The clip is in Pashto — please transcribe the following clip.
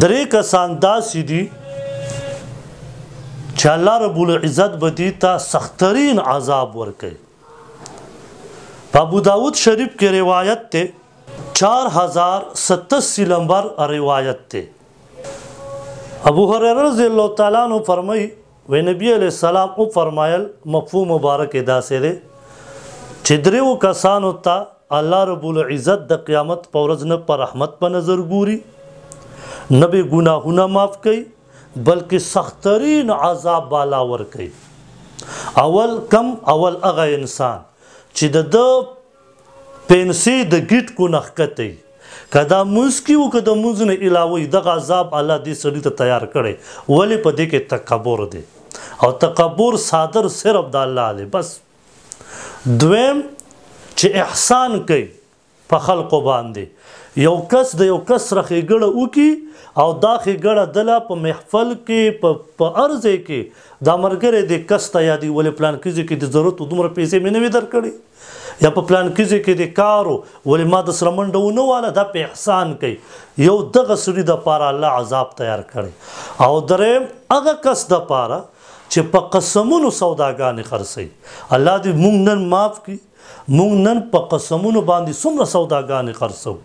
درې کسان داسې دي چې الله رب العزت به دې ته سخترین عذاب ورکوي. په ابو داود شریف کې روایت ته 4087 نمبر روایت ته ابو هريره رضی الله تعالی عنہ فرمایي و نبی علیہ السلام او فرمایل مفهوم مبارک داسې دی چې دریو کسانو ته الله رب العزت د قیامت په ورځ نه پر رحمت په نظر ګوري، نه به ګناهونه معاف کوي بلکې سخترین عذاب بالا ورکوي. اول هغه انسان چې د پنسي د ګیټ کو نخکته کدا مسکی و کدا موزنه علاوه دغه عذاب الله دې سړي ته تیار کړي. ولی په دې کې تکبر دی او تکبر صادر صرف د الله دی بس. دویم چې احسان کوي په خلقو باندې، یو کس د یو کس سره ښېګړه وکړي او دا ښېګړه دله په محفل کې په ارزه کې دا ملګری د کس ته یادي ولې پلان کیږي کې د ضرورت دومره پیسې مې نه وي درکړي، یا په پلان کیږي کې د کارو ولې ما د سره منډه ونه واله، دا په احسان کوي. یو دغه سړي دپاره الله عذاب تیار کړی. او دریم هغه کس دپاره چې په قسمونو سوداګانې خرڅوي. الله دې موږ نن معاف کړي، موږ نن په قسمونو باندې څومره سوداګانې خرڅوو.